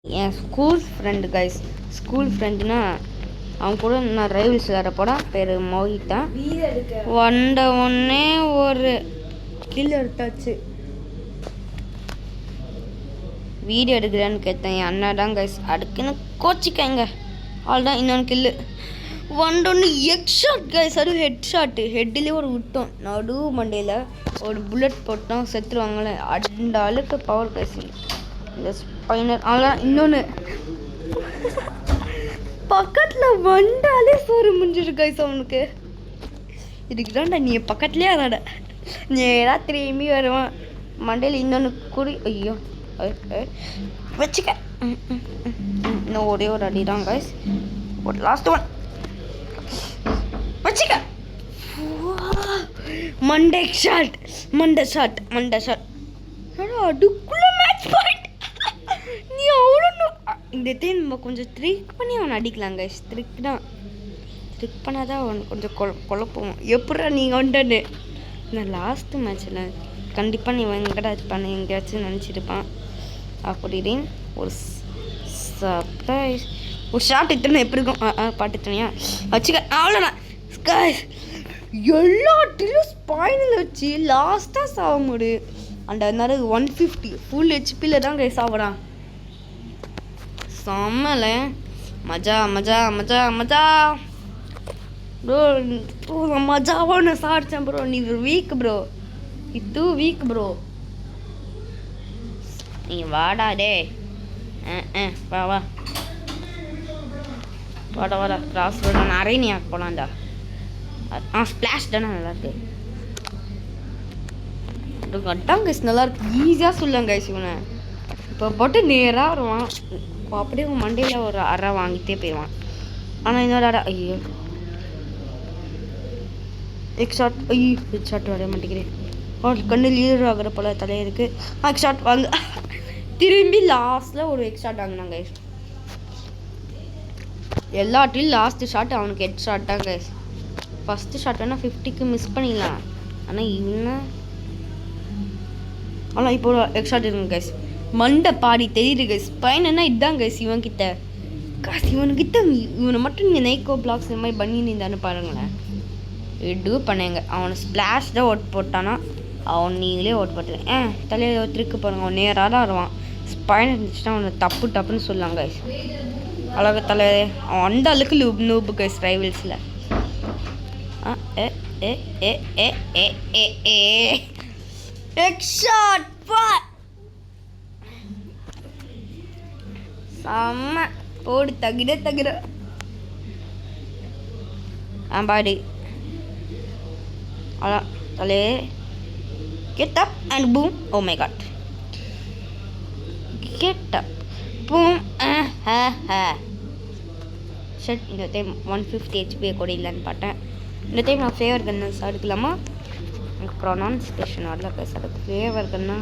என் school friend guys. School ஃப்ரெண்டுனா அவன் கூட நான் ரைவல்ஸ் விளையாட பேர் மோகிதா. வந்த ஒன்னே ஒரு கில் எடுத்தாச்சு. வீடியோ எடுக்கிறேன்னு கேட்டேன். என் அண்ணா தான் கைஸ். அடுக்குன்னு கோச்சிக்கங்க. அவ்வளோதான். இன்னொன்று கில்லு வந்தோன்னு எக் ஷாட் கைஸ். அது ஹெட் ஷாட்டு. ஹெட்லேயே ஒரு விட்டோம். நடு மண்டையில் ஒரு புல்லட் போட்டோம். செத்துருவாங்களே அந்த அளவுக்கு பவர் கைஸ் இந்த ஸ்பைனர். அவ்வளோதான். இன்னொன்று பக்கத்தில் வந்தாலே சோறு முடிஞ்சிரு கைஸ் அவனுக்கு. இதுக்கு தான்டா நீ பக்கத்துலேயே அதாட நீ ஏதாவது திரும்பி வருவான் மண்டையில். இன்னொன்று குறி ஐயோ வச்சுக்க. இன்னும் ஒரே ஒரு அடி தான் கைஸ். ஒரு லாஸ்ட் ஒன் வச்சுக்க. மண்டே ஷாட் மண்டே ஷாட் மண்டே ஷாட். அதுக்குள்ள மேட்ச் பாயிண்ட். நீ அவ்வளோ இந்த டைம் நம்ம கொஞ்சம் த்ரிக் பண்ணி அவனை அடிக்கலாம் கைஸ். த்ரிக் பண்ணால் தான் அவன் கொஞ்சம் குழப்பம். எப்படா நீங்கள் வந்துட்டு இந்த லாஸ்ட்டு மேட்ச்சில் கண்டிப்பாக நீ எங்கேயாச்சும் பண்ண எங்கேயாச்சும் நினச்சிருப்பான் அப்படின்னு ஒரு சர்ப்ரைஸ். ஒரு ஷார்ட் இத்தனை எப்படி இருக்கும் பாட்டு தனியா வச்சுக்க. அவ்வளோதான் கைஸ். எல்லாத்திலையும் ஸ்பாயினில் வச்சு லாஸ்ட்டாக சாக முடியும். அந்த நேரம் 150 ஃபுல் ஹெச்பியில் தான் கைஸ் சாப்பிட்றான். செம்மல மஜா மஜா மஜா மஜா ப்ரோ. மஜாவாக நான் சாடிச்சேன் ப்ரோ. நீ வீக் ப்ரோ. இது வீக் ப்ரோ. நீ வாடா டே. வா வா வாடா வாடா. கிராஸ் ரோட நிறைய நீ போகலாம்டா. ஸ்பிளாஷ் தானே நல்லாயிருக்கு. கட்டாங்க கைஸ் நல்லாயிருக்கு. ஈஸியாக சொல்லுங்க கைஸ். இவனை இப்போ போட்டு நேராக வருவான். இப்போ அப்படியே உன் மண்டையில் ஒரு அரை வாங்கிட்டே போயிடுவான். ஆனால் இன்னொரு அரை ஐயோ எக் ஷாட். ஐயோ ஹெட் ஷாட் வரைய மாட்டேங்கிறேன். கண்ணு லீடர் ஆகிற போல தலையிருக்கு. எக் ஷாட் வாங்க. திரும்பி லாஸ்ட்டில் ஒரு எக் ஷாட் வாங்கினாங்க கைஸ். எல்லாத்தையும் லாஸ்ட்டு ஷாட் அவனுக்கு ஹெட் ஷாட் தான் கைஸ். ஃபஸ்ட்டு ஷாட் வேணால் 50க்கு மிஸ் பண்ணிடலாம். ஆனால் இவன் ஆனால் இப்போ ஒரு எக் ஷாட் இருக்குங்க கைஸ். மண்டை பாடி தெரியுது கைஸ். பையனா இதுதான் கைஸ் இவன்கிட்ட காசு. இவனுக்கிட்ட இவனை மட்டும் நீங்கள் நைக்கோ பிளாக்ஸ் இந்த மாதிரி பண்ணி இருந்தான்னு பாருங்களேன். எடு பண்ணேங்க. அவனை ஸ்பிளாஷ் தான் ஓட்டு போட்டானா அவன் நீங்களே ஓட்டு போட்டுருங்க. தலையில் ஒருத்தருக்கு பாருங்க. அவன் நேராக தான் வருவான். ஸ்பைன் இருந்துச்சுன்னா அவனை தப்பு டப்புன்னு சொல்லுவாங்க கைஸ். அழகு தலை அவன் அந்த அளவுக்கு நூபு கைஸ் ரைவல்ஸில். செம்ம போடு தகிட பாடி. அதான் தலே get up and boom. Oh my god, get up boom. Shut. இந்த டைம் 150 HP கூட இல்லைன்னு பார்த்தேன். இந்த டைம் நான் ஃபேவர் கன்னு எடுக்கலாமா? எனக்கு ப்ரொனவுன்சியேஷன் வரல பேசுறது. ஃபேவர் கன்னா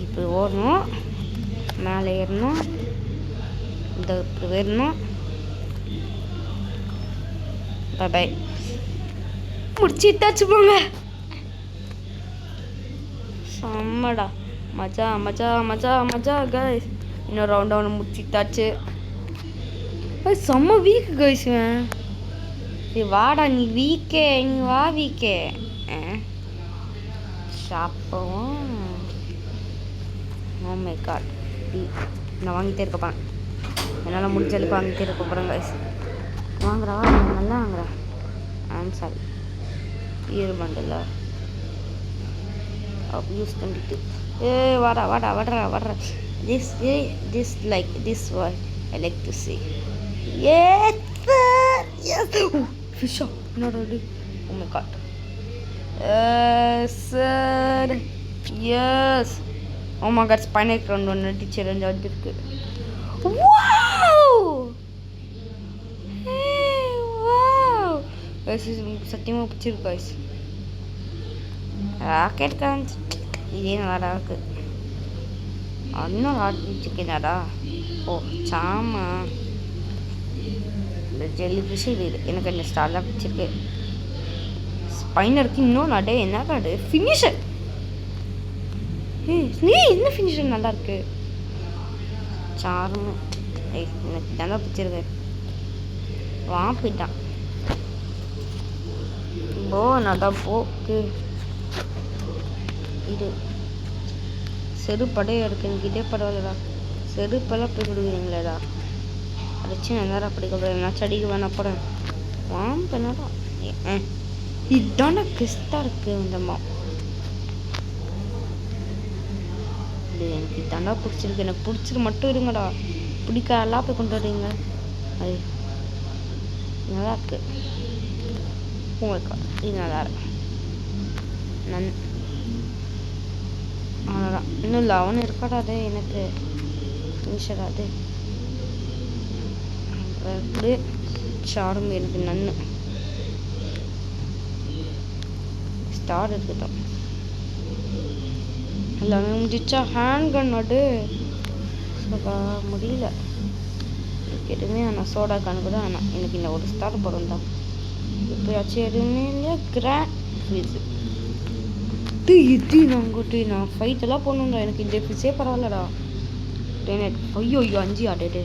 இப்படி ஓடணும், மேலே ஏறணும், இந்த இப்படி ஏறணும். பை முடிச்சுட்டாச்சு போங்க. செம்மடா மஜா மஜா மஜா மஜா கைஸ். இன்னொரு ரவுண்ட் அவனை முடிச்சுட்டாச்சு. செம்ம வீக்கு கைஸ். வாடா நீ வீக்கே. நீ வா வீக்கே. ஷாப்பவும் ஓ மை காட். நான் வாங்கிட்டே இருக்க போகிறேன். என்னால் முடிஞ்ச அளவுக்கு வாங்கிட்டே இருக்க போகிறேன் கைஸ். வாங்குறா நல்லா வாங்குறா. சாரி ஈர பண்டில் யூஸ் பண்ணிட்டு வாடா வாடா வாடுறா வாடுறா. This like this why I like to see. Yes sir. Yes. Fish up. No. Oh my god. Yes sir. Yes. Oh my god. Spinal ground one teacher and இருக்கு. Wow. Hey wow. Guys சத்தியமா பிடிச்சிருக்கு guys. Rocket cons இதே நல்லா இருக்கு. இன்னும் ஆடிச்சிருக்கேனாடா. ஓ சாமா இந்த jelly fish இது எனக்கு இந்த ஸ்டார் தான் பிடிச்சிருக்கு. ஸ்பைனருக்கு இன்னும் நடே என்ன காடு ஃபினிஷர். நீ என்ன ஃபினிஷர் நல்லா இருக்கு. சாரும் எனக்கு தான் பிடிச்சிருக்கு. வா போயிட்டான் போ நல்லா போக்கு. இது செருப்படையே இருக்கு என்கிட்டே பரவாயில்லடா. செருப்பெல்லாம் போய் கொடுக்குறீங்களேடா. அடிச்சு நல்லா அப்படி கொடுக்குறேன் செடிக்கு வேணா போகிறேன். வாம்பனடா இதான கிறிஸ்தா இருக்கு இந்தம்மா. இது எனக்கு இதாண்டா பிடிச்சிருக்கு. எனக்கு பிடிச்சிரு மட்டும் இருங்கடா. பிடிக்கலாம் போய் கொண்டு வரீங்க. அது நல்லா இருக்கு. இது நல்லா இருக்கு. அவ்வளோதான். இன்னும் 11 இருக்காடா. அது எனக்கு ஃபினிஷர் அது எப்படி சாரும் எனக்கு நன்னு ஸ்டார் இருக்குதான். எல்லாமே முடிச்சா ஹேண்ட் கன் நடு முடியல. எதுவுமே ஆனால் சோடா கன் கூட ஆனால் எனக்கு இந்த ஒரு ஸ்டார் படம் தான். எப்பயாச்சும் எதுவுமே இல்லையா கிராண்ட் இது நான் ஃபைட்டெல்லாம் போடணும்டா. எனக்கு இந்த ஃபிஸே பரவாயில்லடா. ஐயோ 5 ஆடே.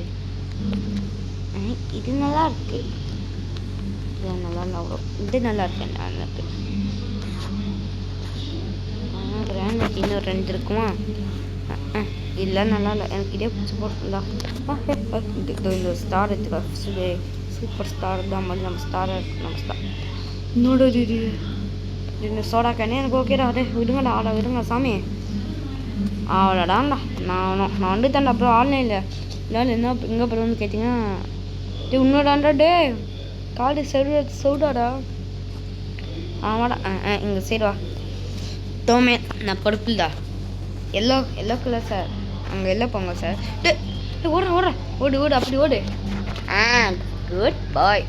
இது நல்லா இருக்கு. இது நல்லா வரும். இது நல்லா இருக்கு. எனக்கு கிராண்ட் இன்னும் 2 இருக்குமா? இல்லை நல்லா இல்லை. எனக்கு இதே பிடிச்சி போட்டுருந்தா. இந்த ஸ்டார் எடுத்துக்கா. சூப்பர் ஸ்டார் தான் மாதிரி நம்ம ஸ்டாராக இருக்கு. நம்ம ஸ்டார் இன்னோட இது இந்த சோடா கேனே எனக்கு ஓகேடா. அதே விடுங்கடா. ஆடா விடுங்க சாமி. அவ்வளோடாண்டா. நான் வந்துட்டேன்டா. அப்புறம் ஆன்லைனில் இல்லை என்ன எங்கே அப்புறம் வந்து கேட்டிங்கன்னா இன்னொரு டே காடு சவுடாடா. ஆமாடா. இங்கே சரி வா தோமே. நான் படுப்புல்டா. Yellow colour sir. அங்கே எல்லோ போங்க சார். ஓடு அப்படி ஓடு. குட் பாய்.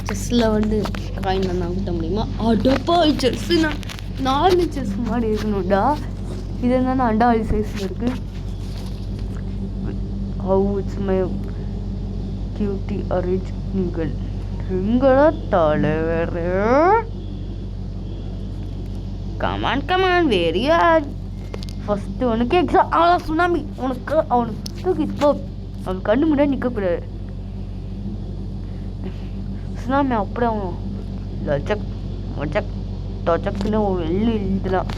செஸ்ஸில் வந்து காயின் நான் கூட்ட முடியுமா? அடப்பா செஸ்ஸுண்ணா 4 செஸ் மாதிரி இருக்கணும்டா. இது என்னன்னா அண்டாளி சைஸில் இருக்கு. How it's my cutie original எங்களோட தலைவர். Come on very hard. ஃபஸ்ட்டு உனக்கு எக்ஸாம் அவன் சுனாமி அவனுக்கு தூக்கி போ. அவன் கண்ணு முன்னாடி நிற்கக்கூடாது. சுனாமி அப்படியே அவன் லஜக் மஜக் டொஜக்குன்னு வெள்ளி எழுதலாம்.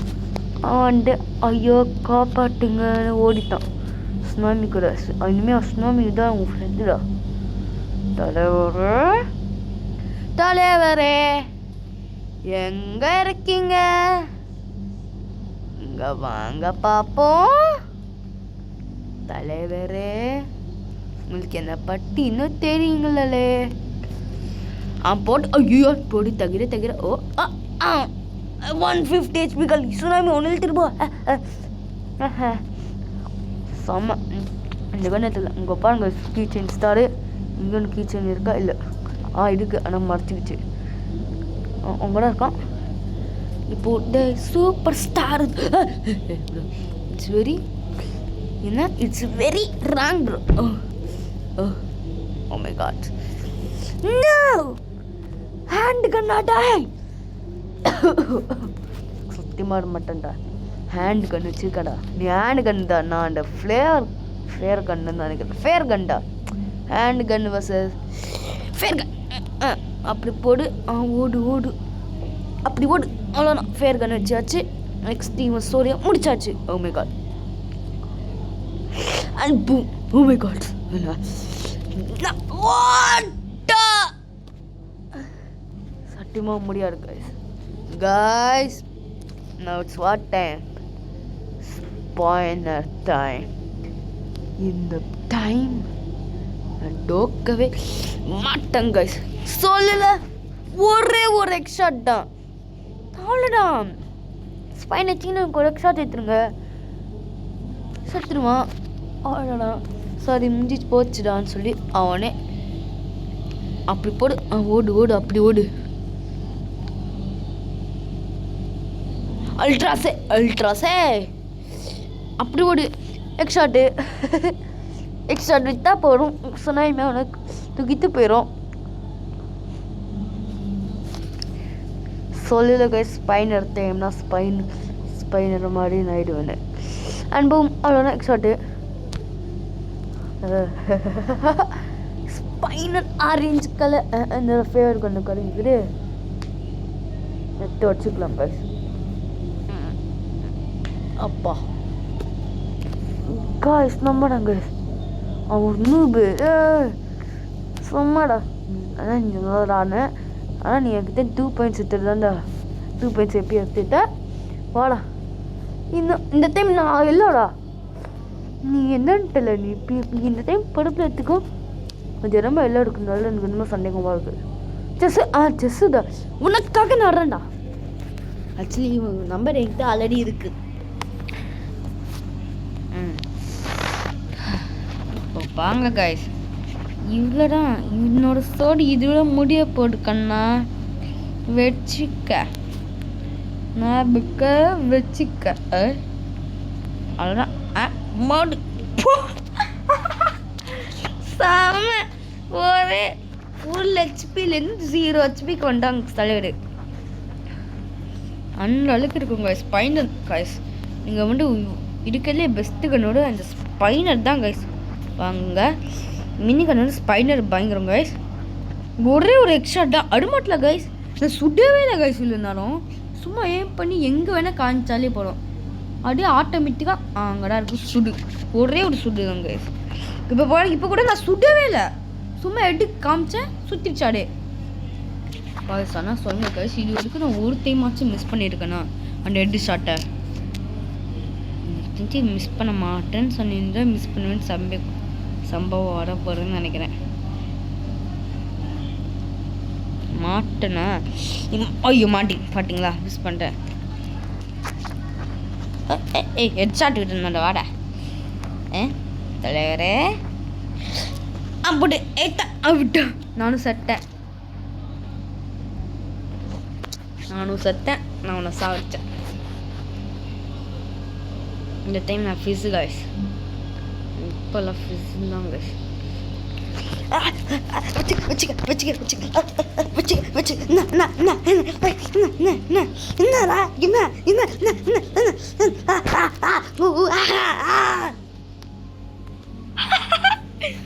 அவன் வந்துட்டு ஐயோ காப்பாட்டுங்கன்னு ஓடிட்டான் சுனாமி கூட. இனிமேல் சுனாமி தான் உன் ஃப்ரெண்டுடா. தலைவரே எங்க இருக்கீங்க? இங்க வாங்க பாப்போம். தலைவரே உங்களுக்கு என்ன பட்டி இன்னும் தெரியுங்களே. போட்டு ஐயோ போடு தகிர ஓ 150 HP சுனாமி ஒன்றில் திரும்ப செம்ம. இந்த கண்ணத்தில் உங்கள் பாருங்க கீச்சன் ஸ்டாரு. இங்கே ஒன்று கீச்சன் இருக்கா? இல்லை இருக்கு ஆனால் மறைச்சிக்கிச்சு. அவங்க கூட இருக்கான். இப்போ சூப்பர் ஸ்டார். இட்ஸ் வெரி என்ன it's very wrong bro. Oh my god no hand கண்ணாடா. சத்தியமாக வர மாட்டேன்டா. ஹேண்ட் கன் வச்சுருக்கடா நீ. ஹேண்ட் கன் தான். நான் அந்த ஃப்ளேர் கன்னு தான் நினைக்கிறேன். ஃபேர் கன்டா. ஹேண்ட் கன் வர்சஸ் ஃபேர் கன். அப்படி போடு. ஓடு அப்படி ஓடு. அவ்வளோதான். ஃபேர் கன் வச்சாச்சு. நெக்ஸ்ட் டீம் ஸ்டோரியை முடிச்சாச்சு. Oh my god and boom. Oh my god சத்தியமாக முடியாது guys. Now it's what time? Spoiler time. இந்த டைம் நான் டோக்கவே மாட்டேன் guys. சொல்லல ஒரே ஒரு எக்ஸ்ட்ரா தான். அவ்வளோதான். ஸ்பைன் வச்சிங்கன்னா ஒரு எக்ஸ்ட்ரா சேர்த்துருங்க. செத்துருவான். அவ்வளோடா சாரி முடிஞ்சிச்சு போச்சுடான்னு சொல்லி அவனே அப்படி போடு. ஓடு அப்படி ஓடு. அல்ட்ராஸே அப்படி ஓடு. எக்ஸ்ட்ராட்டு விற்றா போடும். சொன்னாயுமே உனக்கு தூக்கிட்டு போயிடும். சொல்லல கைஸ் ஸ்பைனர் டைம்னா ஸ்பைனர் மாதிரி ஆயிடுவேன். அண்ட் பூம் அவ்வளோ நெக்ஸ்ட் ஷாட்டு. ஸ்பைனர் ஆரஞ்சு கலர் என்னோட ஃபேவரட் கொஞ்சம் கலர் எடுத்து வச்சுக்கலாம் கைஸ். அப்பா காய்ஸ் நம்மடா கைஸ் அவன் நூபு சும்மாடா. ஆனால் நீ நல்லா ஆடினேன். ஆனால் நீ என்கிட்ட 2 பாயிண்ட்ஸ் எடுத்துட்டாண்டா. 2 பாயிண்ட்ஸ் எப்படி எடுத்துட்ட வாடா. இந்த டைம் நான் இல்லைடா. நீ என்னன்ட்டல நீ இந்த டைம் படுப்பில் எடுத்துக்கோ. கொஞ்சம் ரொம்ப எல்லாம் இருக்குனால எனக்கு இன்னும் சந்தேகமாக இருக்குது. செஸ்ஸு தான் உனக்காக நடுறேன்டா. ஆக்சுவலி நம்பர் என்கிட்ட ஆல்ரெடி இருக்கு. இப்போ வாங்க கைஸ், இவ்வளோதான் என்னோட சோடு. இதுல முடிய போடு கண்ணா வச்சுக்க. நான் வச்சுக்க அவ்வளோதான். மாடு சாம ஒரு 1 ஹெச்பிலேருந்து 0 ஹெச்பிக்கு வந்தாங்க தலைவர். அந்த அளவுக்கு இருக்குங்க ஸ்பைனர் கைஸ். நீங்கள் வந்து இருக்கிறதுலே பெஸ்ட்டு கண்ணோட அந்த ஸ்பைனர் தான் கைஸ். வாங்க மினி கண்ணோட ஸ்பைனர் பயங்கரம் கைஸ். ஒரே ஒரு எக்ஸ்ட்ரா தான் அடுமாட்டில் கைஸ். நான் சுடவே இல்லை கைஸ். இல்லைனாலும் சும்மா ஏன் பண்ணி எங்கே வேணால் காமிச்சாலே போகிறோம். அப்படியே ஆட்டோமேட்டிக்காக அங்கடா இருக்கும் சுடு. ஒரே ஒரு சுடு தான் கைஸ். இப்போ கூட நான் சுடவே இல்லை. சும்மா எடுத்து காமிச்சேன் சுற்றிச்சாடே கைஸ். ஆனால் சொல்லுங்க கைஸ், இது வரைக்கும் நான் ஒரு டைமாச்சும் மிஸ் பண்ணியிருக்கேனா அந்த ஹெட் ஷாட்டை. தெரிஞ்சு மிஸ் பண்ண மாட்டேன்னு சொன்னிருந்தா மிஸ் பண்ணுவேன்னு சம்பவம் வர போகிறேன்னு நினைக்கிறேன். மாட்டேனா? ஐயோ மாட்டிங்களா? மிஸ் பண்ணிட்டேன். ஹெட் ஷாட் கிட்ட இருந்தா வாடா தலைவரே. அப்படி விட்டா நானும் செத்தேன். நான் உன்னை சாவிச்சேன். இந்த டைம் நான் ஃபிஸ் கைஸ். இப்போல்லாம் ஃபிஸ் தான் கைஸ்.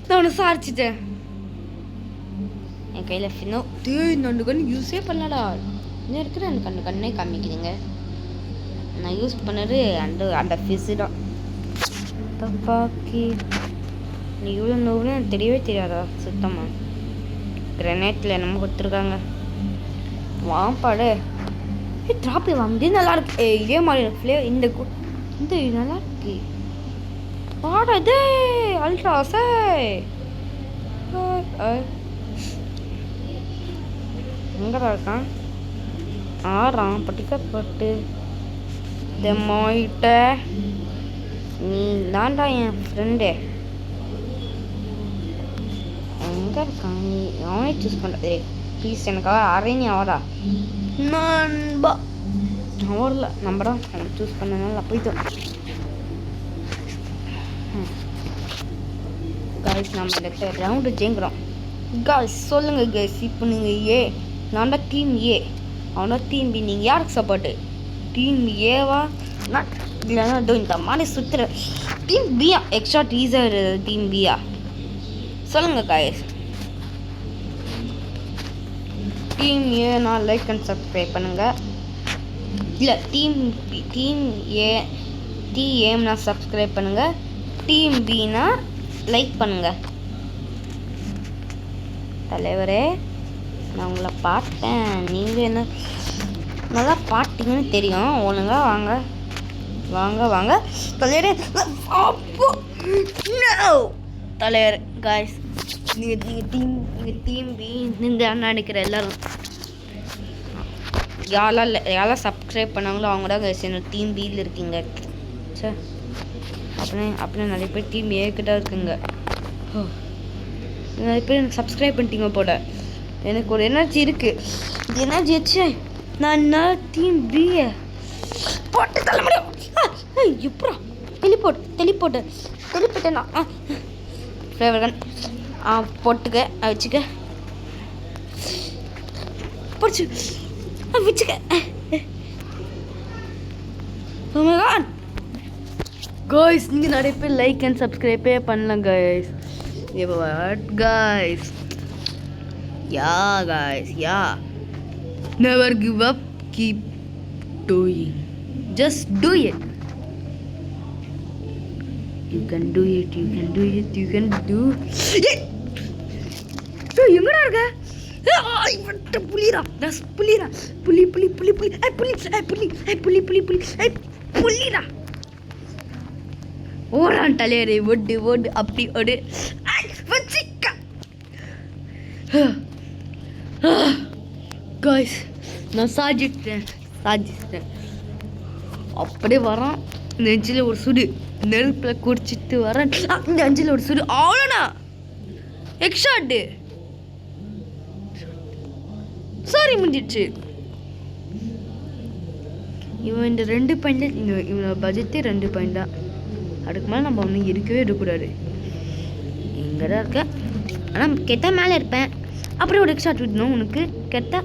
நான் உன்னை சாரிச்சிட்டேன். என் கையில் ஃபினோ நண்டு கண்ணு யூஸே பண்ணலடா. இன்னும் இருக்கிற எனக்கு கண்ணே காமிக்கிறீங்க. நான் யூஸ் பண்ணது அந்த ஃபிஸ்ஸு தான். தப்பாக்கி நீ இவ்வளோ நோவுன்னு எனக்கு தெரியவே தெரியாதா சுத்தமாக. கிரனேட்டில் என்னமோ கொடுத்துருக்காங்க. வாம்பாடு ட்ராப்பி வாங்க நல்லாயிருக்கு. இதே மாதிரி ஃப்ளேவர் இந்த நல்லா இருக்கு. பாடா இதே அல்ட்ராஸே எங்கடா இருக்கான்? ஆறாம் பட்டிக்கப்பட்டு தெம்மாயிட்ட நீ தாண்டா என் ஃப்ரெண்டு. எங்கே இருக்கான்? நீ அவனே சூஸ் பண்ணுற ப்ளீஸ். எனக்காக அரேனி அவடா நண்பா. அவரில் நம்படா அவன் சூஸ் பண்ணனால போய்த்தோம் கைஸ். நம்ம இந்த ரவுண்டு ஜெயிக்கிறோம் கைஸ். சொல்லுங்கள் கைஸ். இப்போ நீங்கள் நான் தான் டீம் ஏ, அவனா டீம் பி. நீங்கள் யாருக்கு சப்போர்ட்டு? டீம் ஏவா? நான் இல்லைன்னா இந்த மாதிரி சுற்றுற டீம் பியா? எக்ஸ்ட்ரா டீசர் டீம் பியா? சொல்லுங்கள் கைஸ். டீம் ஏ நான் லைக் அண்ட் சப்ஸ்கிரைப் பண்ணுங்கள். இல்லை டீம் ஏம்னா சப்ஸ்கிரைப் பண்ணுங்கள். டீம் பினா லைக் பண்ணுங்கள். தலைவரே நான் உங்களை பார்த்தேன். நீங்கள் என்ன நல்லா பாட்டிங்கன்னு தெரியும். ஒழுங்கா வாங்க வாங்க வாங்க தலைவரே. அப்போ தலைவர் காய்ஸ், நீங்கள் டீம் பி இந்த நினைக்கிற எல்லோரும் யாரெல்லாம் சப்ஸ்கிரைப் பண்ணாங்களோ அவங்க தான் கைஸ் என்னோட டீம் பியில் இருக்கீங்க. சே அப்படின்னா நிறைய பேர் டீம் ஏக்கிட்ட இருக்குங்க. நிறைய பேர் எனக்கு சப்ஸ்கிரைப் பண்ணிட்டீங்க போட. எனக்கு ஒரு எனர்ஜி இருக்குது. இந்த எனர்ஜி வச்சு நான் டீம் பியை போட்டு தள்ள முடியும். எப்படா தெளிப்போட்டேண்ணா ஃப்ளேவர் போட்டுக்க வச்சுக்க போச்சு. வச்சுக்க. Oh my god guys, நீங்க நிறைய பேர் லைக் அண்ட் சப்ஸ்கிரைபே பண்ணலாம் guys. what guys, yeah, never give up, keep doing, just do it. You can do it. எங்கடா இருக்க? இவன்ட்ட புலிடா. புலி புலிடா. ஓடான் தலையரை ஓடு அப்படி ஓடு. வச்சிக்க. guys, நான் சாதிச்சிட்டேன். அப்படியே வரான். நெஞ்சில் ஒரு சுடு நெருப்பில் குடிச்சிட்டு வரேன். நெஞ்சில் ஒரு சுடு. அவ்வளோண்ணா எக்ஸ்ட்ராட்டு. சாரி முடிஞ்சிடுச்சு. இவன் இந்த 2 பாயிண்ட் இவனோட பட்ஜெட்டே 2 பாயிண்ட் தான். அதுக்கு மேலே நம்ம ஒன்றும் இருக்கவே இருக்கக்கூடாது. எங்கே தான் இருக்க? ஆனால் கெட்டால் மேலே இருப்பேன். அப்படியே ஒரு எக்ஸ்ட்ரா விடணும் உனக்கு. கெட்டா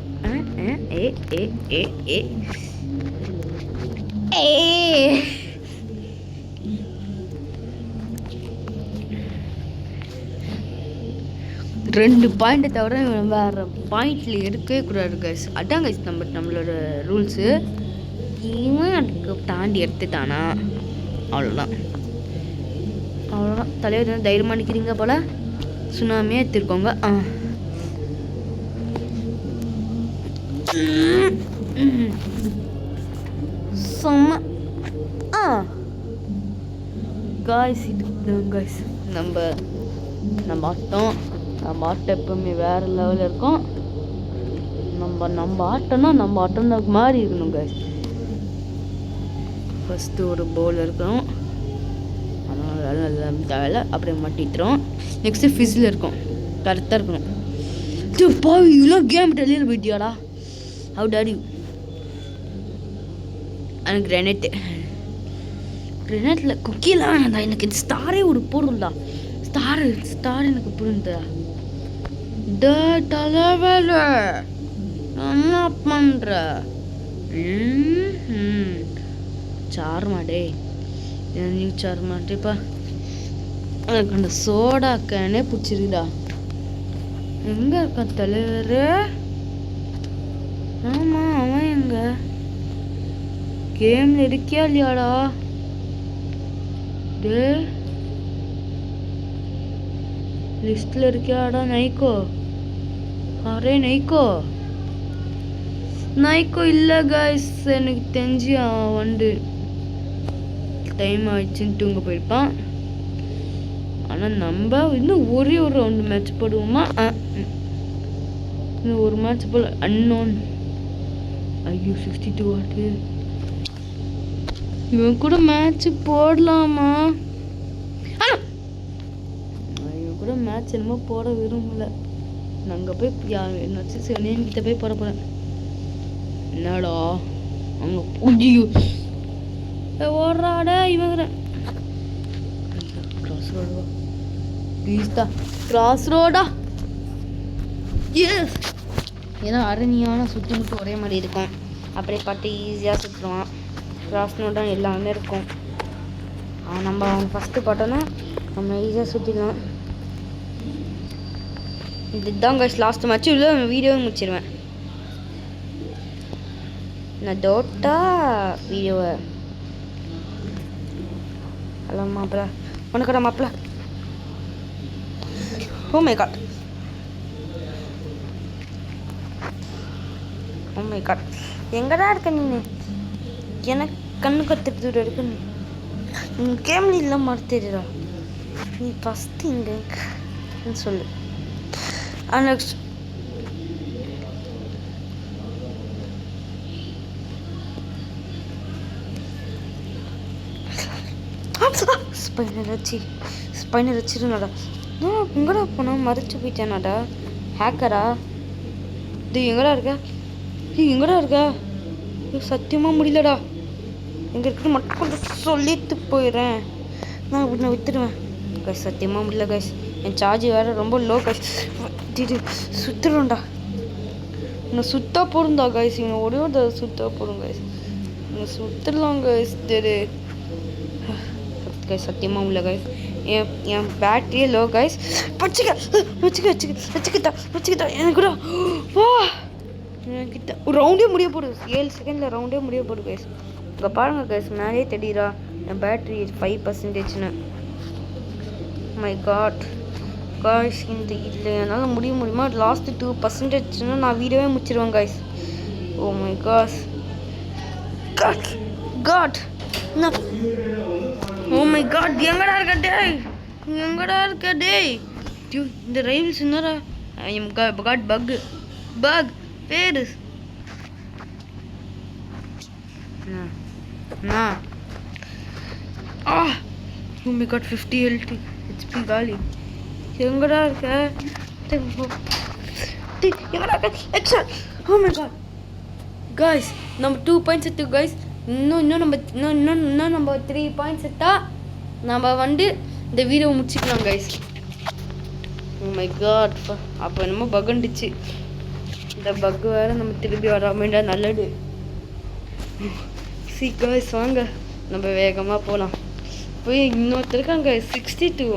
ரெண்டு பாயிண்ட்டை தவிர வேறு பாயிண்டில் எடுக்கவே கூடாது கைஸ். அதான் கைஸ் நம்மளோட ரூல்ஸு. இவன் அதுக்கு தாண்டி எடுத்துட்டானா அவ்வளோதான். தலைவர் தைரியமாக நிற்கிறீங்க போல். சுனாமியே எடுத்துருக்கோங்க. செம்ம. காய்ஸ் இதுதான் காய்ஸ் நம்ம ஆட்டம் எப்பவுமே வேறு லெவலில் இருக்கும். நம்ம ஆட்டம்னா நம்ம ஆட்டம் மாதிரி இருக்கணும் காய்ஸ். ஃபஸ்ட்டு ஒரு பவுல் இருக்கணும். அதனால் தேவையில்ல. அப்படியே மாட்டிட்டுரும். நெக்ஸ்ட்டு ஃபிஸில் இருக்கும். கரெக்டாக இருக்கணும். பாவி இதெல்லாம் கேம் டெல்லியில் போயிட்டியாடா. How dare you. எனக்கு கிரெனேட்டில் குக்கிலாம் வேணாம்டா. எனக்கு இந்த ஸ்டாரே ஒரு போடும்டா. ஸ்டார் எனக்கு புரியுதா. தலைவேல என்ன பண்ணுற? சார்மாடே நீ சார்மாட்டேப்பா. எனக்கு அந்த சோடாக்கனே பிடிச்சிருக்குடா. எங்கே இருக்கான் தலைவர்? ஆமாம், அவன் எங்க கேமில் இருக்கியா இல்லையாடா? டே லிஸ்ட்டில் இருக்கியாடா? நைக்கோ இல்லை காய்ஸ். எனக்கு தெரிஞ்சு அவன் வந்து டைம் ஆயிடுச்சுன்னு தூங்க போயிருப்பான். ஆனால் நம்ம இன்னும் ஒரே ஒரு ரவுண்டு மேட்ச் போடுவோமா? இன்னும் ஒரு மேட்ச் போல். அன்னோன். ஐயோ 62 வாட்டு. இவன் கூட மேட்ச் போடலாமா? இவன் கூட மேட்ச் என்னமோ போட விரும்பல. நாங்கள் போய் என்னாச்சும் சிவனேன்கிட்ட போய் போட போகிறேன். என்னடா அங்கே புதியோ ஓடுறாடா இவங்க. கிராஸ் ரோடுவா ப்ளீஸ்டா. கிராஸ் ரோடா. எஸ். ஏன்னா அரணியான சுற்றி மட்டும் ஒரே மாதிரி இருக்கும். அப்படியே பார்த்து ஈஸியாக சுற்றுவான். கிராஸ் ரோடாக எல்லாமே இருக்கும். நம்ம அவன் ஃபஸ்ட்டு பார்த்தோன்னா நம்ம ஈஸியாக சுற்றிடலாம். இதுதான் கைஸ் லாஸ்ட் மேட்ச். இல்லை வீடியோவை முடிச்சிடுவேன். நான் டோட்டா வீடியோவை ஹலோ மாப்பிள்ள உனக்கடா மாப்பிள்ள. ஓ மை காட் எங்கடா இருக்க நீ? எனக்கு கண்ணு கத்துட்டு இருக்கு. நீ கேம்ல இல்லை மறுத்துடுறா. நீ ஃபஸ்ட்டு இங்கே சொல்லு. நெக்ஸ்ட் ஸ்பைனர் வச்சிருந்தாடா. எங்கடா போனா மறைச்சு போயிட்டானாடா. ஹேக்கரா? இது எங்கடா இருக்க? சத்தியமாக முடியலடா. எங்கே இருக்குன்னு மட்டும் கொஞ்சம் சொல்லிட்டு போயிடுறேன். நான் உன்னை வித்துடுவேன் கைஸ். சத்தியமாக முடியல கைஸ். என் சார்ஜ் வேறு ரொம்ப லோ கைஸ். சுற்றுறோம்டா. இன்னும் சுத்தா போடுந்தா கைஸ், இவன் ஒரே ஒரு சுத்தா போடும் கைஸ், இன்னும் சுத்தலாம் கைஸ். தெரு கைஸ் சத்தியமாக உள்ள கைஸ், என் பேட்டரியே லோ கைஸ். வச்சுக்கிட்டா எனக்கு கூட வா என்கிட்ட ஒரு ரவுண்டே முடிய போடுது, 7 செகண்டில் ரவுண்டே முடிய போடுது கைஸ். இங்கே பாருங்கள் கைஸ், மேலே தெரியுறா என் பேட்டரி 5%ன்னு. மை காட் காய்ஸ், இந்த இல்லை என்னால் முடியுமா? லாஸ்ட்டு 2%ன்னு நான் வீடியோவே முடிச்சிருவேன் guys. Oh my god god oh my god, எங்கடா இருக்க டேய் இந்த ரைவல்ஸ் என்னடா? ஐ எம் காட் பக் பேரு ஓ மை காட் 50 HP காலி. எங்கடா இருக்க extra? Oh my god guys, நம்ம 2 பாயிண்ட்ஸ் எடுத்து காய்ஸ். இன்னும் நம்ம 3 பாயிண்ட்ஸ் எடுத்தா நம்ம வந்து இந்த வீடியோ முடிச்சுக்கலாம் காய்ஸ். ஓ மை காட், அப்போ என்னமோ பகுண்டுச்சு. இந்த பக்கு வேறு நம்ம திருப்பி வராமண்டா நல்லது. காய்ஸ் வாங்க நம்ம வேகமாக போகலாம். போய் இன்னொருத்தருக்காங்க 62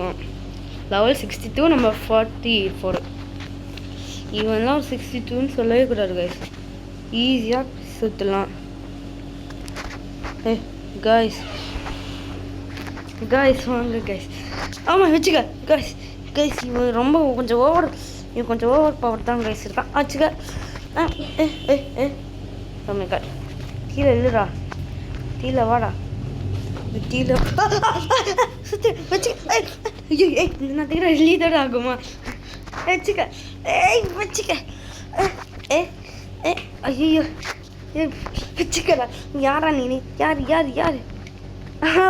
லெவல் 62, நம்ம 44. இவன்லாம் 62ன்னு சொல்லவே கூடாது கைஸ், ஈஸியாக சுற்றலாம். காய்ஸ் வாங்க கைஸ். ஆமாம் வச்சுக்க கைஸ் இவன் கொஞ்சம் ஓவர் பவர் தான் கைஸ் இருக்கான். வச்சுக்க. காட் கீழே இல்லைடா, கீழே வாடா, கீழே சுற்றி வச்சுக்க. ஐயோ நான் தீர லீடர் ஆகுமா? வச்சுக்க ஐயோ வச்சுக்கடா. யாரா நீ? யார்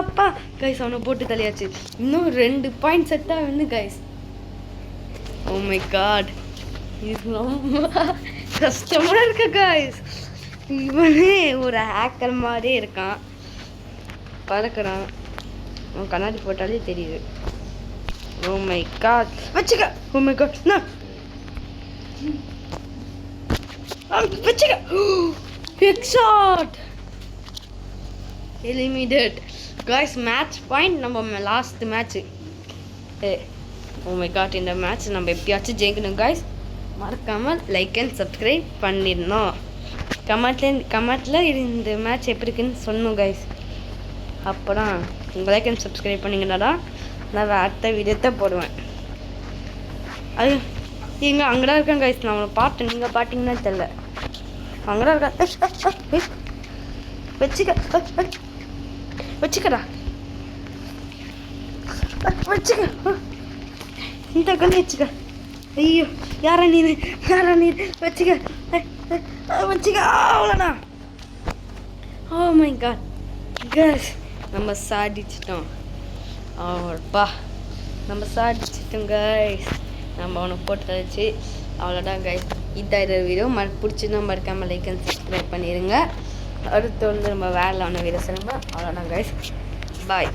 அப்பா கைஸ், அவனை போட்டு தலையாச்சு. இன்னும் 2 பாயிண்ட் செட்டாக வந்து கைஸ். ஓ மை காட், இது ரொம்ப கஷ்டமாக இருக்கு கைஸ். இவனே ஒரு ஹேக்கர் மாதிரியே இருக்கான், பறக்கிறான். அவன் கண்ணாடி போட்டாலே தெரியுது. ஓ மை காட் வச்சுக்க. ஓ மை காட் வச்சுக்க. Headshot eliminate guys. Match point நம்ம last match. Oh my god, இந்த மேட்ச் நம்ம எப்படியாச்சும் ஜெயிக்கணும் गाइस. மறக்காமல் லைக் அண்ட் சப்ஸ்கிரைப் பண்ணிடணும். கமெண்ட்ல இந்த மேட்ச் எப்படி இருக்குன்னு சொல்லணும் गाइस. அப்போதான் உங்கள் லைக் அண்ட் சப்ஸ்கிரைப் பண்ணிங்கன்னா தான் நான் அடுத்த வீடியோத்தை போடுவேன். அது எங்கே அங்கேதான் இருக்கேன் கைஸ். நான் அவனை பார்த்தேன், நீங்கள் பார்த்தீங்கன்னா தெரில. அங்கேதான் இருக்கேன். வச்சுக்கடா இந்த கண்ணு வச்சுக்க. ஐயோ யாரா நீ வச்சுக்க அவ்வளோண்ணா. ஓ மை காட் கைஸ், நம்ம சாதிச்சிட்டோம். நம்ம சாதிச்சிட்டோம் கைஸ். நம்ம அவனை போட்டு தச்சு அவ்வளோதான் கைஸ். இதாகிற வீடியோ பிடிச்சிருந்தா மறக்காமல் லைக் அண்ட் சப்ஸ்கிரைப் பண்ணிடுங்க. அடுத்து வந்து நம்ம வேலை ஒன்று வீடியோ சொல்லுங்கள். அவ்வளோதான் கைஸ், பாய்.